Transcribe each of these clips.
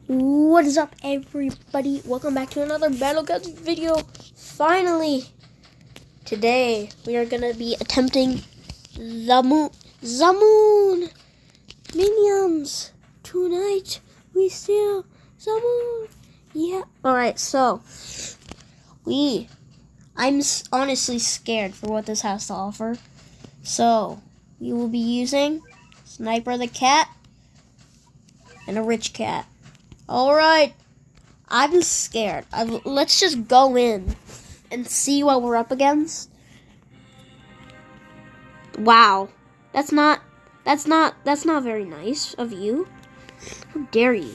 What is up, everybody? Welcome back to another Battlegrounds video. Finally, today we are gonna be attempting the moon minions. Tonight we steal the moon. Yeah. All right. So I'm honestly scared for what this has to offer. So we will be using Sniper the Cat and a Rich Cat. Alright, I'm scared. Let's just go in and see what we're up against. Wow, that's not very nice of you. How dare you?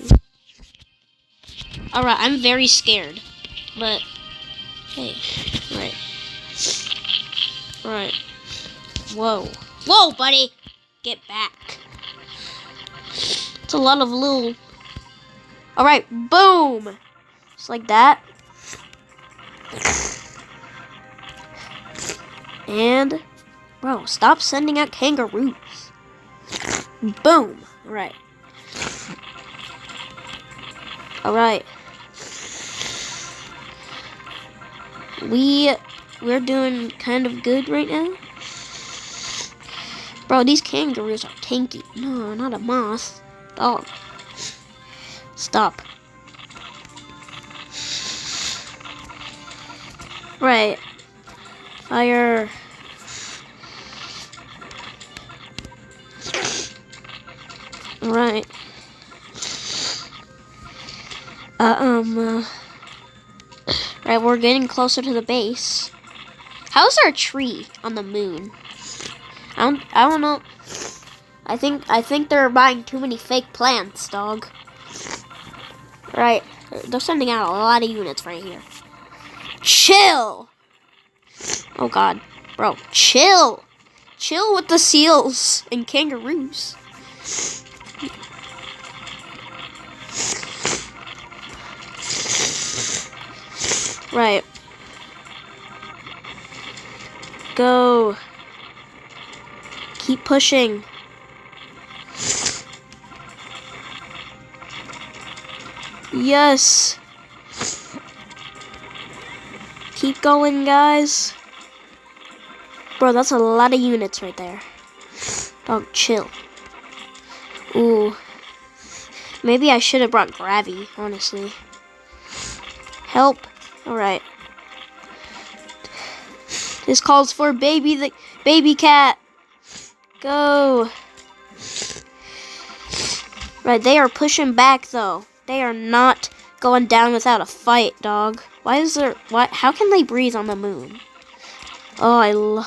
Alright, I'm very scared. But, hey, right. Whoa, buddy, get back. It's a lot of little... Alright, boom! Just like that. And, bro, stop sending out kangaroos. Boom! Alright. Alright. We're doing kind of good right now. Bro, these kangaroos are tanky. No, not a moth. Dog. Stop. Right. Fire. Right. Right, we're getting closer to the base. How's there a tree on the moon? I don't know. I think they're buying too many fake plants, dog. Right, they're sending out a lot of units right here. Chill! Oh god, bro, chill! Chill with the seals and kangaroos. Right. Go. Keep pushing. Yes. Keep going, guys. Bro, that's a lot of units right there. Dog, chill. Ooh. Maybe I should have brought Gravy, honestly. Help. Alright. This calls for the baby cat. Go. Right, they are pushing back, though. They are not going down without a fight, dog. How can they breathe on the moon? Oh,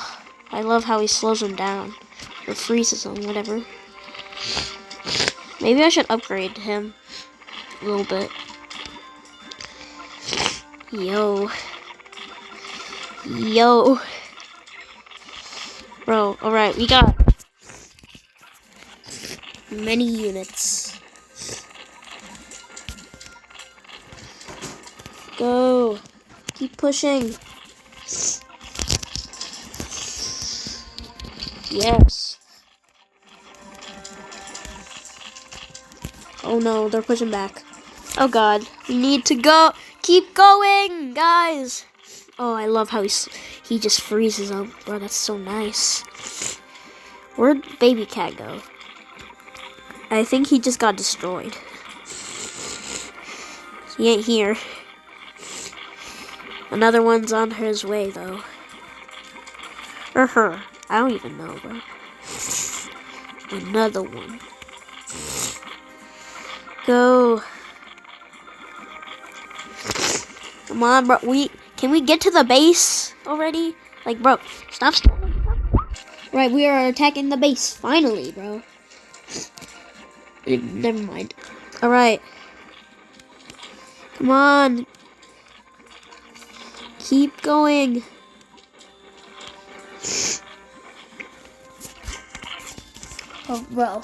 I love how he slows them down. Or freezes them, whatever. Maybe I should upgrade him a little bit. Yo. Bro, alright, we got many units. Go. Keep pushing. Yes. Oh no, they're pushing back. Oh god, we need to go. Keep going, guys. Oh, I love how he just freezes them. Bro, that's so nice. Where'd baby cat go? I think he just got destroyed. He ain't here. Another one's on his way, though. Or her. I don't even know, bro. Another one. Go. Come on, bro. Can we get to the base already? Like, bro, stop. Right, we are attacking the base. Finally, bro. Never mind. Alright. Come on. Keep going. Oh, bro.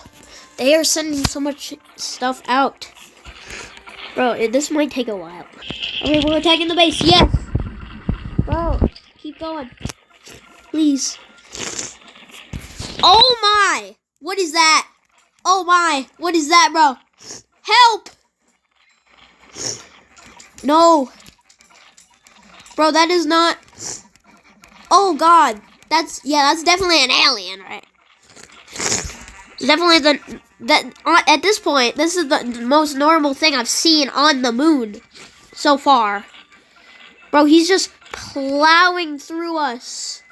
They are sending so much stuff out. Bro, this might take a while. Okay, we're attacking the base. Yes! Bro, keep going. Please. Oh my! What is that? Oh my! What is that, bro? Help! No. Bro, that is not... Oh, God. That's definitely an alien, right? Definitely at this point, this is the most normal thing I've seen on the moon so far. Bro, he's just plowing through us.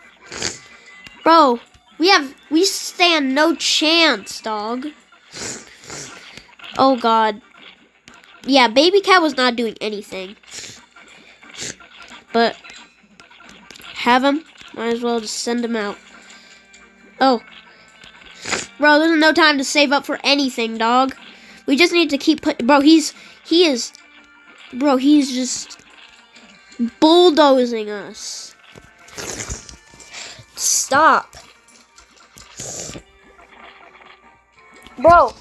Bro, we stand no chance, dog. Oh, God. Yeah, Baby Cat was not doing anything. But, have him. Might as well just send him out. Oh. Bro, there's no time to save up for anything, dog. We just need to keep bro, he's just bulldozing us. Stop. Bro.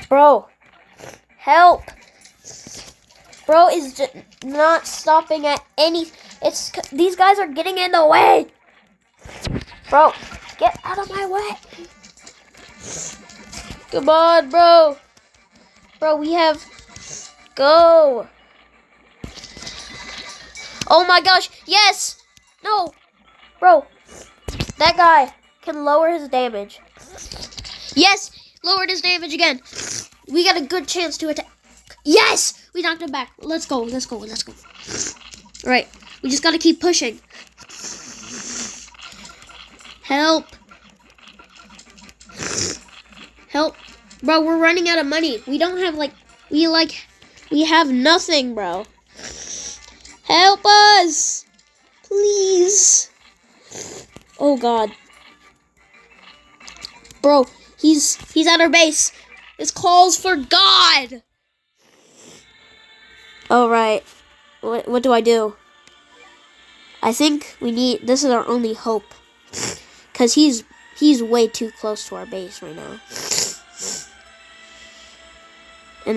Bro. Help. Bro is just not stopping at any... These guys are getting in the way. Bro, get out of my way. Come on, bro. Bro, we have... Go. Oh my gosh, yes. No. Bro, that guy can lower his damage. Yes, lowered his damage again. We got a good chance to attack. Yes! We knocked him back. Let's go. Alright, we just gotta keep pushing. Help. Help. Bro, we're running out of money. We don't have, we have nothing, bro. Help us! Please. Oh, God. Bro, he's at our base. This calls for God! Alright. What do I do? I think this is our only hope. Because he's way too close to our base right now. And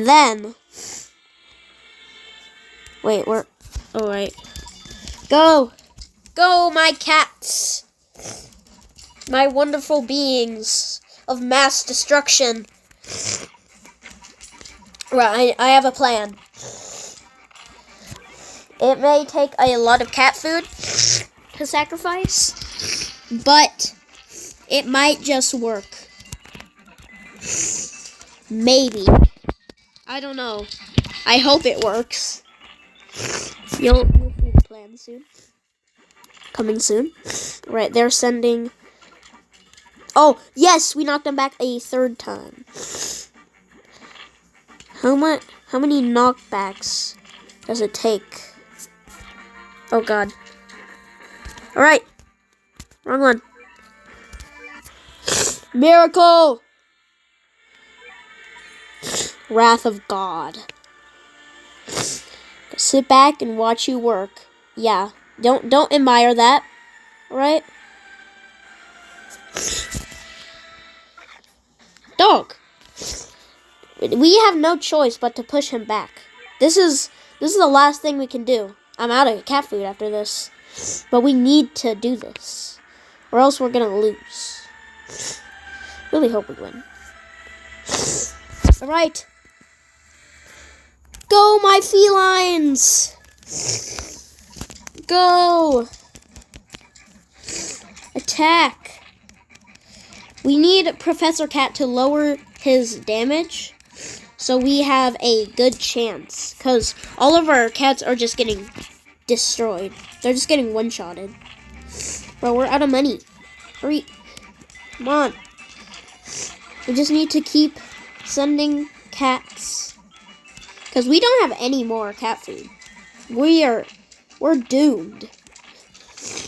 then... Wait, alright. Go! Go, my cats! My wonderful beings of mass destruction. Right, I have a plan. It may take a lot of cat food to sacrifice, but it might just work. Maybe. I don't know. I hope it works. You'll see the plan soon. Coming soon. Right, they're sending... Oh, yes, we knocked them back a third time. How many knockbacks does it take? Oh, God. Alright. Wrong one. Miracle! Wrath of God. Sit back and watch you work. Yeah. Don't admire that. Alright? Dog. We have no choice but to push him back. This is the last thing we can do. I'm out of cat food after this. But we need to do this. Or else we're gonna lose. Really hope we win. Alright. Go, my felines! Go! Attack! We need Professor Cat to lower his damage so we have a good chance. Because all of our cats are just getting destroyed. They're just getting one-shotted. Bro, we're out of money. Hurry. Come on. We just need to keep sending cats. Because we don't have any more cat food. We're doomed.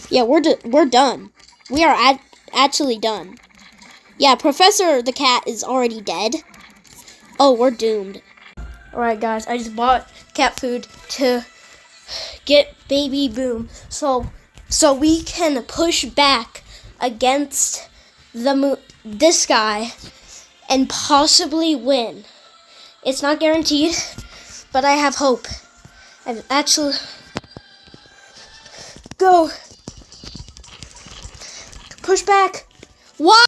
Yeah, we're done. We are actually done. Yeah, Professor the Cat is already dead. Oh, we're doomed. Alright, guys, I just bought cat food to get Baby Boom. So we can push back against this guy and possibly win. It's not guaranteed, but I have hope. Go. Push back. What?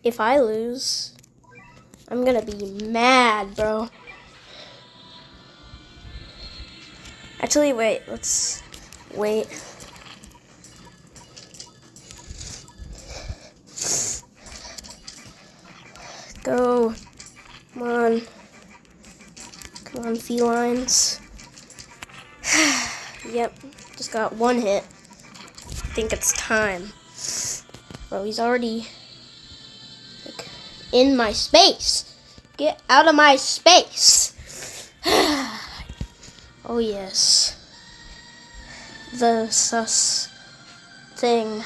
If I lose, I'm gonna be mad, bro. Actually, wait. Let's wait. Go. Come on. Come on, felines. Yep. Just got one hit. I think it's time. Bro, he's already like in my space. Get out of my space. Oh yes. The sus thing.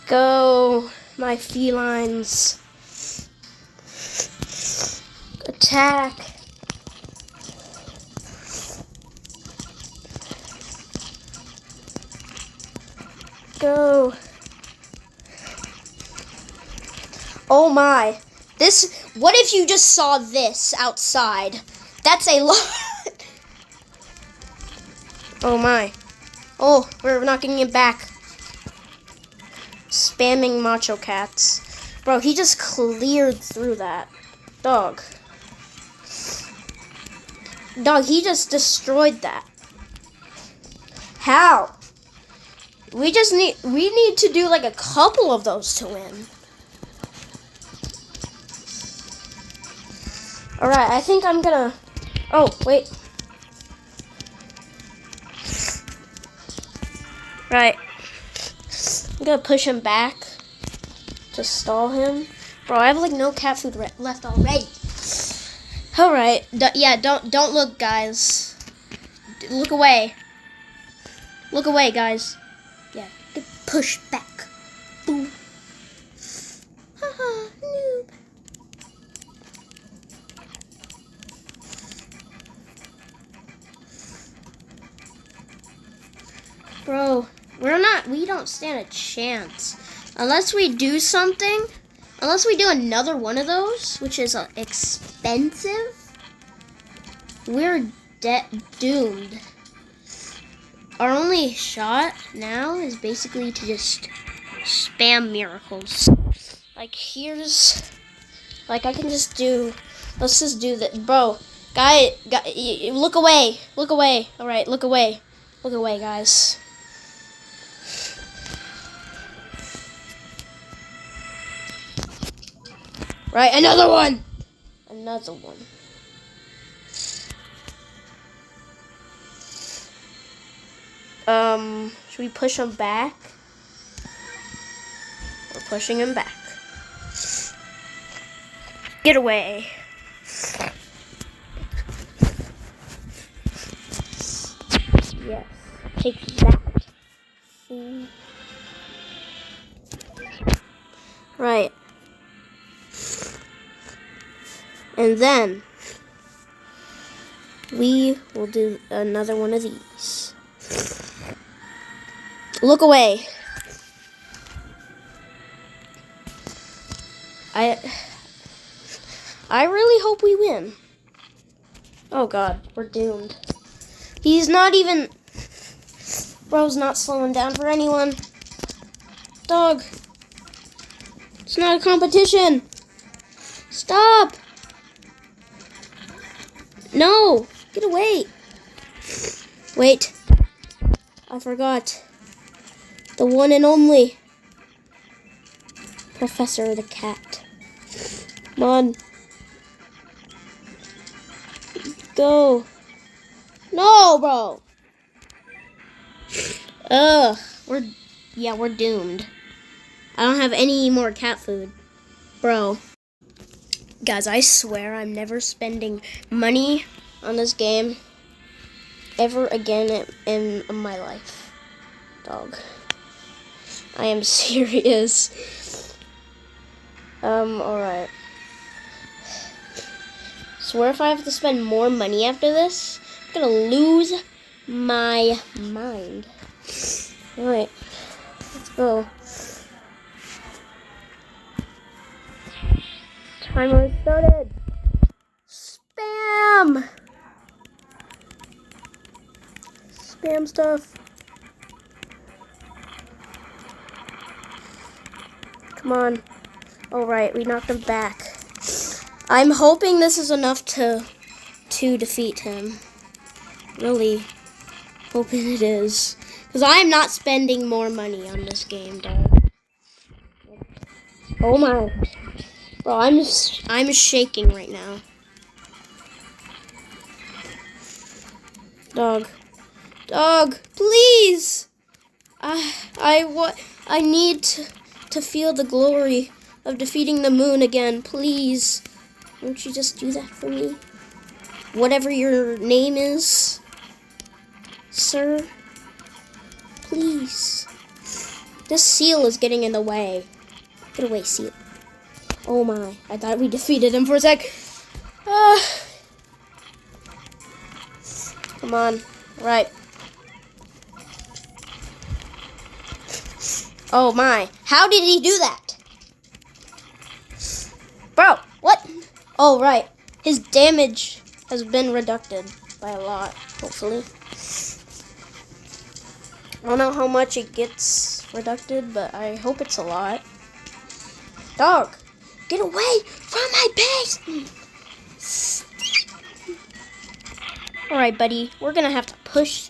Go, my felines. Attack. Go. Oh my. What if you just saw this outside? That's a lot. Oh my. Oh, we're knocking it back. Spamming Macho Cats. Bro, he just cleared through that. Dog. Dog, he just destroyed that. How? We need to do like a couple of those to win. Alright, I think I'm gonna... Oh, wait. Right. I'm gonna push him back to stall him. Bro, I have like no cat food left already. Alright. Yeah, don't look, guys. Look away. Look away, guys. Yeah, get pushed back. Boom. Haha, noob. Bro, we don't stand a chance. Unless we do something, unless we do another one of those, which is expensive, we're doomed. Our only shot now is basically to just spam miracles. Like I can just do, let's just do that. Bro, guy, look away. Look away. All right, look away. Look away, guys. Right, another one. Another one. Should we push him back? We're pushing him back. Get away. Yes. Take that. Right. And then we will do another one of these. Look away. I really hope we win. Oh God, we're doomed. He's not even... Bro's not slowing down for anyone. Dog. It's not a competition. Stop. No. Get away. Wait. I forgot. The one and only Professor the Cat. Come on. Go. No, bro. We're doomed. I don't have any more cat food. Bro. Guys, I swear I'm never spending money on this game ever again in my life. Dog. I am serious. Alright. Swear if I have to spend more money after this, I'm gonna lose my mind. Alright. Let's go. Timer started. Spam! Spam stuff. Come on. All right, we knocked him back. I'm hoping this is enough to defeat him. Really hoping it is. Because I'm not spending more money on this game, dog. Oh my. Bro, I'm shaking right now. Dog, please. I need to feel the glory of defeating the moon again, please. Won't you just do that for me? Whatever your name is, sir. Please. This seal is getting in the way. Get away, seal. Oh my, I thought we defeated him for a sec. Come on, right. Oh my, how did he do that? Bro, what? Oh right, his damage has been reduced by a lot, hopefully. I don't know how much it gets reduced, but I hope it's a lot. Dog, get away from my base! Alright, buddy, we're gonna have to push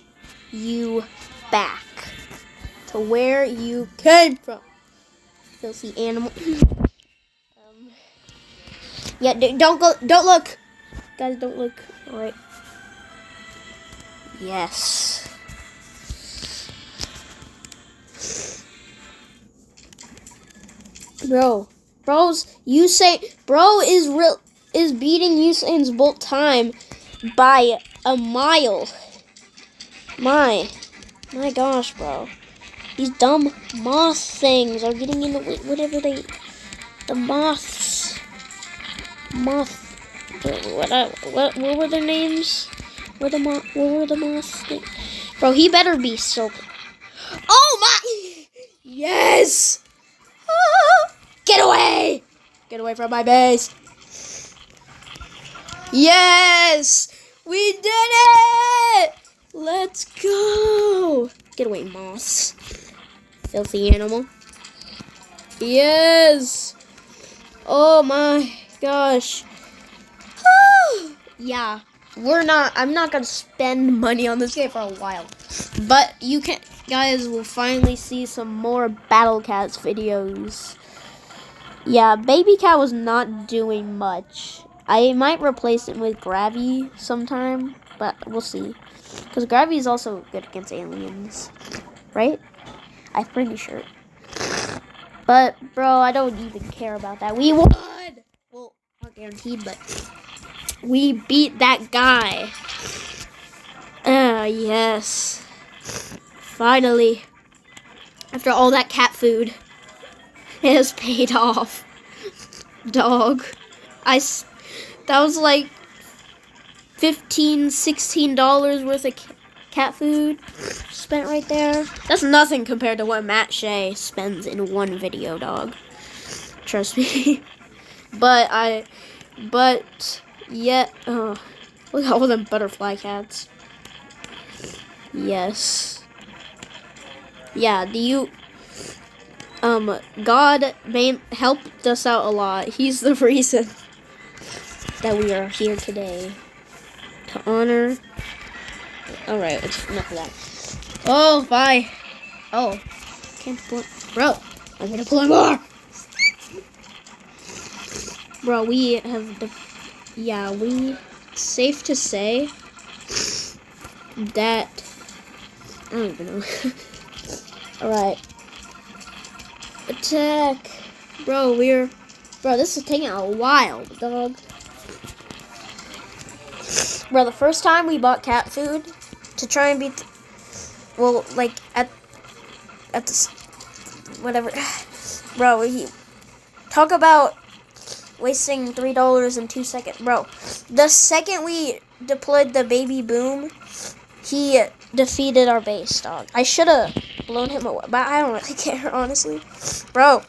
you back to where you came from. Filthy animal. Yeah, don't look. Guys, don't look. Alright. Yes. Bro is beating Usain's Bolt time by a mile. My gosh, bro. These dumb moth things are getting in the way. Whatever the moths. What were their names? What were the moths? Bro, he better be so. Oh my! Yes! Get away! Get away from my base! Yes! We did it! Let's go! Get away, moths. Filthy animal. Yes! Oh my gosh. Yeah, I'm not gonna spend money on this game for a while. But guys will finally see some more Battle Cats videos. Yeah, Baby Cat was not doing much. I might replace it with Gravy sometime, but we'll see. Because Gravy is also good against aliens, right? I'm pretty sure. But, bro, I don't even care about that. We won! Well, not guaranteed, but we beat that guy. Yes. Finally. After all that cat food, it has paid off. Dog. That was like $15, $16 worth of cat food spent right there. That's nothing compared to what Matt Shea spends in one video, dog. Trust me. But yeah, look at all them butterfly cats. Yes. Yeah, God helped us out a lot. He's the reason that we are here today. To honor. Alright, it's enough of that. Oh, bye. Oh. Can't pull it. Bro, I'm gonna pull it more. Bro, we safe to say that I don't even know. Alright. Attack. Bro, this is taking a while, dog. Bro, the first time we bought cat food to try and beat at this whatever. Bro, talk about wasting $3 in 2 seconds. Bro, the second we deployed the baby boom, he defeated our base, dog. I should have blown him away, but I don't really care, honestly. Bro,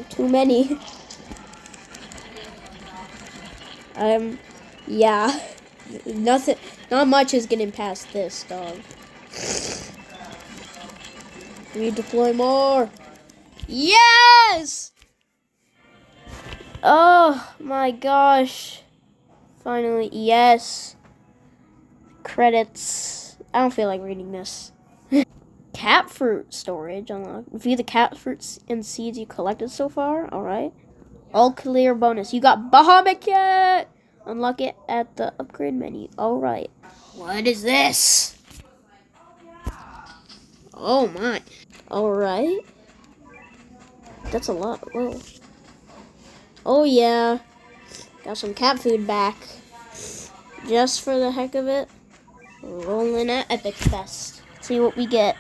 too many. Yeah, not much is getting past this, dog. Redeploy more. Yes! Oh my gosh. Finally, yes. Credits. I don't feel like reading this. Cat fruit storage unlocked. View the cat fruits and seeds you collected so far. Alright. All clear bonus. You got Bahamut Cat! Unlock it at the upgrade menu. Alright. What is this? Oh my. Alright. That's a lot. Whoa. Oh yeah. Got some cat food back. Just for the heck of it. Rolling at Epic Fest. See what we get.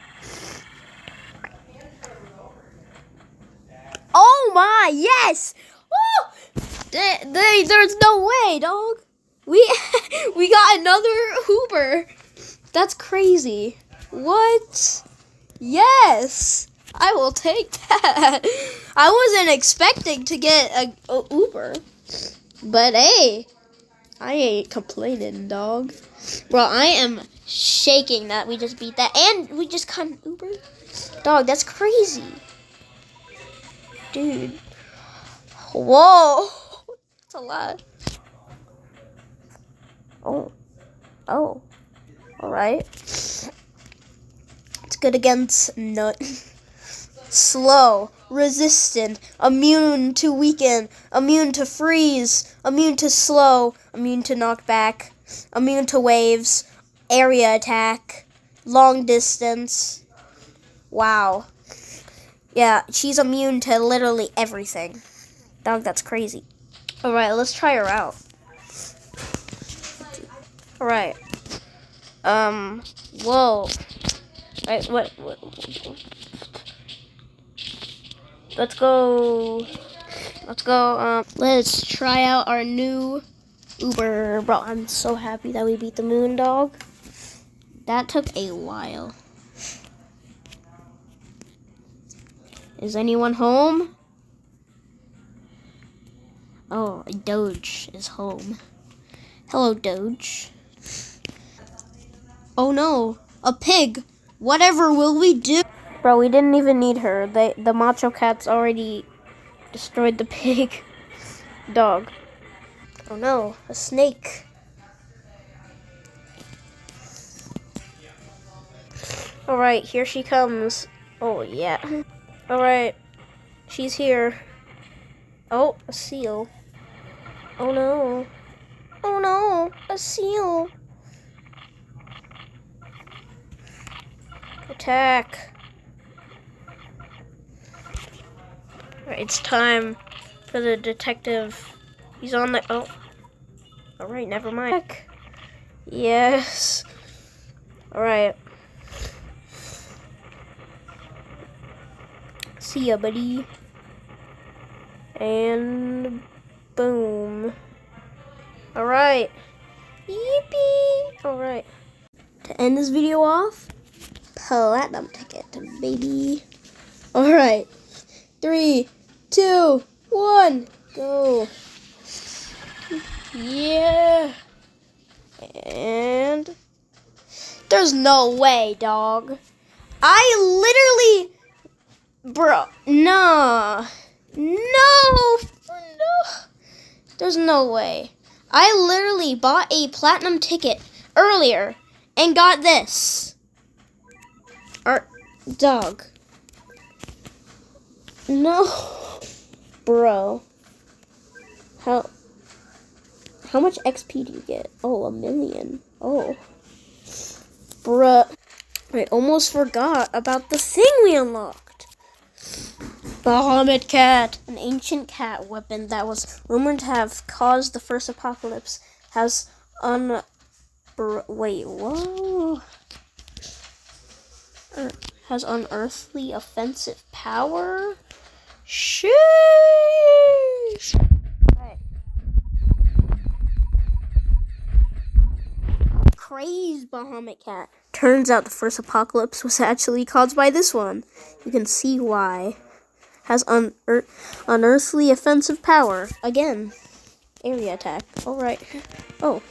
Oh my, yes! Oh! There's no way, dog. We we got another Uber. That's crazy. What? Yes! I will take that. I wasn't expecting to get a Uber. But hey, I ain't complaining, dog. Bro, I am shaking that we just beat that. And we just got an Uber. Dog, that's crazy. Dude. Whoa. That's a lot. Oh. Oh. Alright. It's good against Nut. Slow. Resistant. Immune to weaken. Immune to freeze. Immune to slow. Immune to knockback. Immune to waves. Area attack. Long distance. Wow. Yeah, she's immune to literally everything. Dog, that's crazy. Alright, let's try her out. Alright. Whoa. Right, what? Let's go. Let's try out our new Uber. Bro, I'm so happy that we beat the moon, dog. That took a while. Is anyone home? Oh, Doge is home. Hello, Doge. Oh no, a pig. Whatever will we do? Bro, we didn't even need her. The macho cats already destroyed the pig. Dog. Oh no, a snake. Alright, here she comes. Oh yeah. Alright, she's here. Oh, a seal. Oh no. Oh no, a seal. Attack. Alright, it's time for the detective. He's on the... Oh. Alright, never mind. Yes. Alright. See ya, buddy. And... boom. Alright. Yippee! Alright. To end this video off, platinum ticket, baby. Alright. 3, 2, 1, go. Yeah. And there's no way, dog. I literally, bro, no. There's no way. I literally bought a platinum ticket earlier and got this. Dog. No. Bro. How much XP do you get? Oh, 1,000,000. Oh. Bruh. I almost forgot about the thing we unlocked. Bahamut Cat. An ancient cat weapon that was rumored to have caused the first apocalypse has wait, whoa. Has unearthly offensive power? Sheesh. Right. Crazed Bahamut Cat. Turns out the first apocalypse was actually caused by this one. You can see why. Has unearthly offensive power. Again. Area attack. Alright. Oh.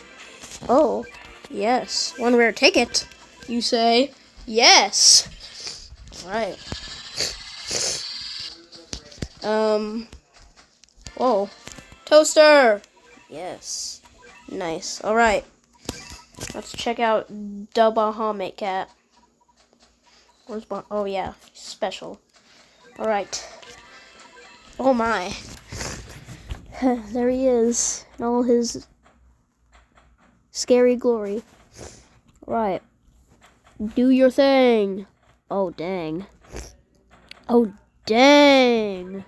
Yes. One rare ticket. You say. Yes. Alright. Whoa. Toaster! Yes. Nice. Alright. Let's check out the Bahamut cat. Where's oh yeah, special. Alright. Oh my. There he is. In all his scary glory. Right. Do your thing. Oh dang. Oh dang.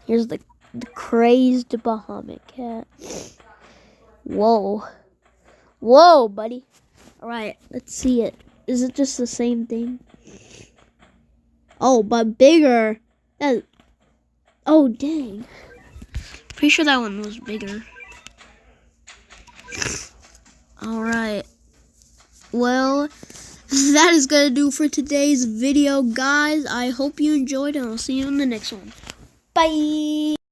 Here's the crazed Bahamut cat. Whoa. Whoa, buddy. Alright, let's see it. Is it just the same thing? Oh, but bigger. Oh, dang. Pretty sure that one was bigger. Alright. Well, that is going to do for today's video, guys. I hope you enjoyed, and I'll see you in the next one. Bye!